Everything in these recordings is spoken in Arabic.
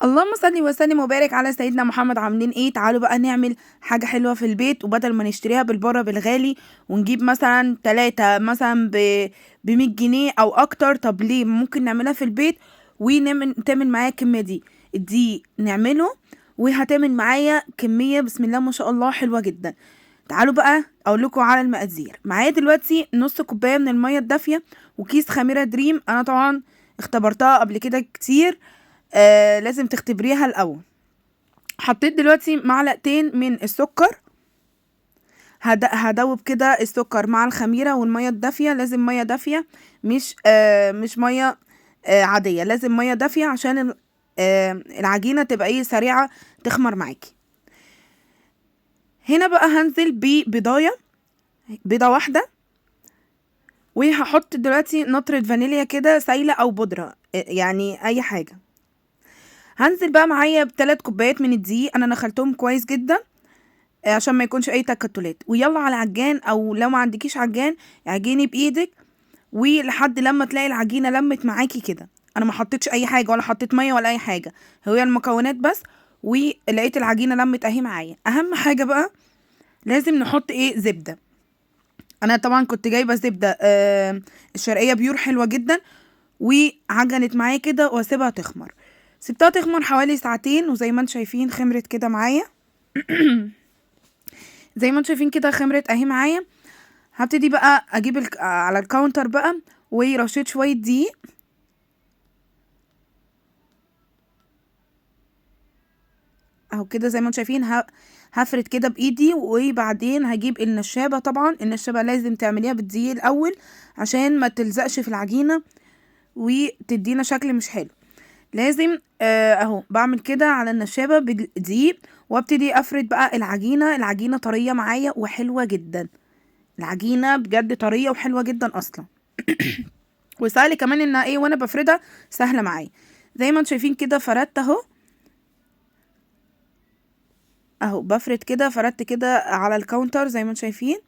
اللهم صل وسلم وبارك على سيدنا محمد. عاملين ايه؟ تعالوا بقى نعمل حاجة حلوة في البيت، وبدل ما نشتريها بالبره بالغالي ونجيب مثلا 3 مثلا ب100 جنيه او اكتر. طب ليه؟ ممكن نعملها في البيت تعمل معايا الكمية دي نعمله، وهتعمل معايا كمية بسم الله ما شاء الله حلوة جدا. تعالوا بقى اقول لكم على المقادير. معايا دلوقتي نص كوباية من المية الدافية، وكيس خميرة دريم. انا طبعا اختبرتها قبل كده كتير، لازم تختبريها الاول. حطيت دلوقتي معلقتين من السكر. هدوب كده السكر مع الخميره والميه الدافيه. لازم ميه دافيه، مش ميه عاديه، لازم ميه دافيه عشان العجينه تبقى ايه سريعه تخمر معاكي. هنا بقى هنزل بيضه واحده، وهحط دلوقتي نطره فانيليا كده سايله او بودره، يعني اي حاجه. هنزل بقى معايا ب3 كوبايات من الدقيق، انا نخلتهم كويس جدا عشان ما يكونش اي تكتلات. ويلا على العجان، او لو ما عندكيش عجان عجيني بايدك، ولحد لما تلاقي العجينه لمت معاكي كده. انا ما حطيتش اي حاجه، ولا حطيت ميه ولا اي حاجه، هي المكونات بس. ولقيت العجينه لمت اهي معايا. اهم حاجه بقى لازم نحط ايه؟ زبده. انا طبعا كنت جايبه زبده الشرقيه بيور حلوه جدا، وعجنت معايا كده واسيبها تخمر. سبتها تخمر حوالي ساعتين، وزي ما انتم شايفين خمرت كده معايا. زي ما انتم شايفين كده خمرت اهي معايا. هبتدي بقى اجيب على الكاونتر بقى، ورشيت شويه دقيق اهو كده زي ما انتم شايفين. هفرد كده بايدي، وبعدين هجيب النشابه. طبعا النشابه لازم تعمليها بالدقيق الاول عشان ما تلزقش في العجينه وتدينا شكل مش حلو. لازم اهو بعمل كده على النشابه بالدقيق، وابتدي افرد بقى العجينه طريه معايا وحلوه جدا. العجينه بجد طريه وحلوه جدا اصلا. وسهل كمان انها ايه وانا بفردها سهله معايا. زي ما انتم شايفين كده فردت اهو بفرد كده، فردت كده على الكاونتر زي ما انتم شايفين.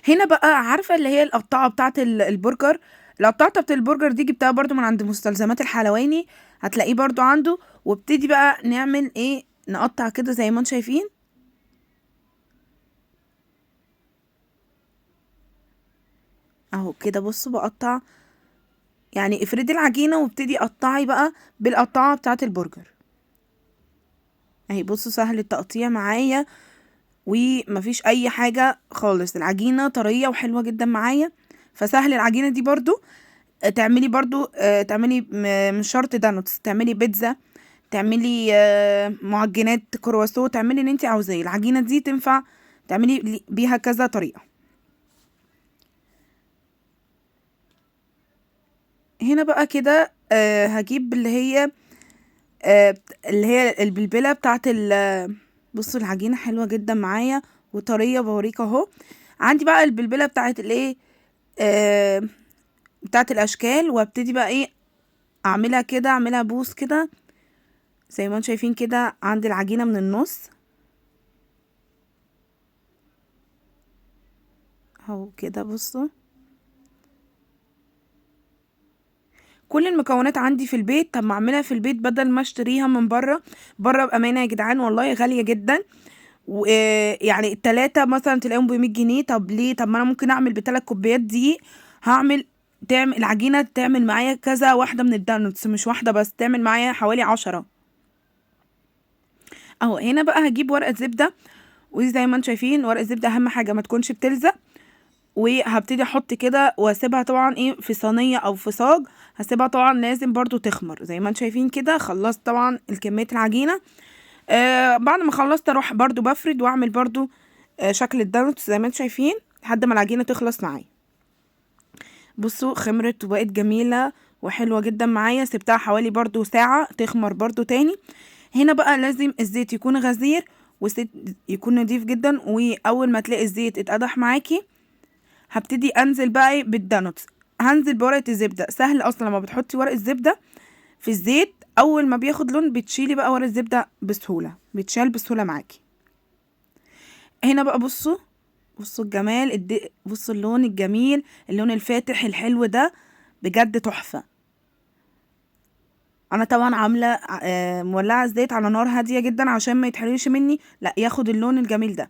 هنا بقى عارفه اللي هي القطاعه بتاعه البرجر. القطاعه بتاعه البرجر دي جبتها برضو من عند مستلزمات الحلواني، هتلاقيه برضو عنده. وابتدي بقى نعمل ايه؟ نقطع كده زي ما انتم شايفين اهو كده. بصوا بقطع، يعني افردي العجينه وابتدي قطعي بقى بالقطاعه بتاعه البرجر اهي. بصوا سهل التقطيع معايا، ومفيش اي حاجة خالص. العجينة طرية وحلوة جدا معايا، فسهل العجينة دي برضو تعملي برضو تعملي مش شرط دانوتس، تعملي بيتزا، تعملي معجنات كرواسو، تعملي اللي انت عاوزاه. العجينة دي تنفع تعملي بيها كذا طريقة. هنا بقى كده هجيب آه اللي هي البلبلة بتاعت بصوا العجينة حلوة جدا معايا وطرية، بوريك اهو. عندي بقى البلبلة بتاعت الايه آه بتاعت الاشكال، وابتدي بقى ايه اعملها كده، اعملها بوس كده زي ما انتم شايفين كده عند العجينة من النص اهو كده. بصوا كل المكونات عندي في البيت. طب ما اعملها في البيت بدل ما اشتريها من بره. بره بامانه يا جدعان والله غاليه جدا، ويعني التلاتة مثلا تلاقيهم ب100 جنيه. طب ليه؟ طب ما انا ممكن اعمل ب3 كوبايات دقيق. هعمل تعمل العجينه تعمل معايا كذا واحده من الدانوتس، مش واحده بس، تعمل معايا حوالي 10 اهو. هنا بقى هجيب ورقه زبده، وزي ما انتم شايفين ورقه زبده اهم حاجه ما تكونش بتلزق. وهبتدي احط كده واسيبها طبعا ايه في صينيه او في صاج. هسيبها طبعا لازم برضو تخمر زي ما انتم شايفين كده. خلصت طبعا الكميه العجينه. بعد ما خلصت اروح برضو بفرد واعمل برضو شكل الدونتس زي ما انتم شايفين لحد ما العجينه تخلص معايا. بصوا خمرت وبقت جميله وحلوه جدا معايا. سبتها حوالي برضو ساعه تخمر برضو تاني. هنا بقى لازم الزيت يكون غزير، والزيت يكون نضيف جدا. واول ما تلاقي الزيت اتقدح معاكي هبتدي انزل بقى إيه بالدانوتس. هنزل بورقة الزبدة. سهل اصلا لما بتحطي ورق الزبدة في الزيت، اول ما بياخد لون بتشيلي بقى ورق الزبدة بسهولة، بيتشال بسهولة معاكي. هنا بقى بصوا الجمال بصوا اللون الجميل، اللون الفاتح الحلو ده. بجد تحفه. انا طبعا عامله مولعه الزيت على نار هاديه جدا عشان ما يتحرقش مني، لا ياخد اللون الجميل ده.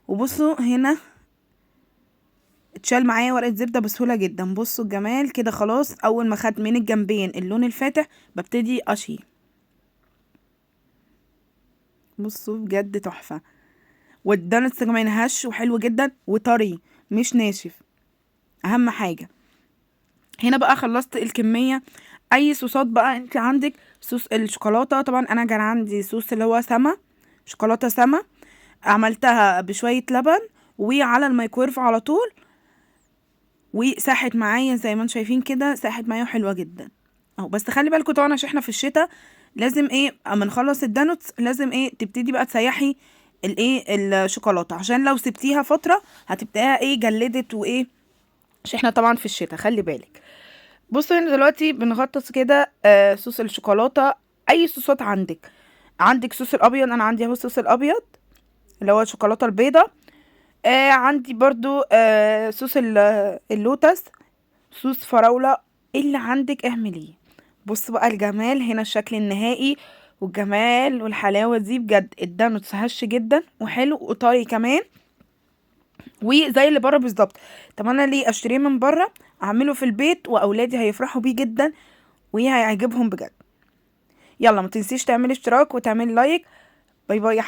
وبصوا هنا اتشال معايا ورقه زبده بسهوله جدا. بصوا الجمال كده. خلاص اول ما خد من الجنبين اللون الفاتح ببتدي اشيل. بصوا بجد تحفه. والدونتس كمان هش وحلو جدا وطري مش ناشف، اهم حاجه. هنا بقى خلصت الكميه. اي صوصات بقى انت عندك، صوص الشوكولاته طبعا انا كان عندي صوص اللي هو سما، شوكولاته سما، عملتها بشويه لبن وعلى الميكرويف على طول، وساحت معايا زي ما انتم شايفين كده، ساحت معايا حلوه جدا اهو. بس خلي بالكم طبعا عشان احنا في الشتاء لازم ايه اما نخلص الدانوتس لازم ايه تبتدي بقى تسيحي الايه الشوكولاته، عشان لو سبتيها فتره هتبقى ايه جلدت وايه، عشان احنا طبعا في الشتاء خلي بالك. بصوا هنا دلوقتي بنغطس كده صوص الشوكولاته. اي صوصات عندك، عندك صوص الابيض، انا عندي اهو الصوص الابيض اللي هو الشوكولاته البيضه. عندي برضو صوص اللوتس، صوص فراولة، اللي عندك اعمليه. بص بقى الجمال هنا، الشكل النهائي والجمال والحلاوة دي بجد. الدانوتس هش جدا وحلو وطري كمان وزي اللي بره بالظبط. طب انا ليه اشتريه من بره؟ اعمله في البيت واولادي هيفرحوا بيه جدا وهيعجبهم بجد. يلا ما تنسيش تعملي اشتراك وتعملي لايك. باي باي يا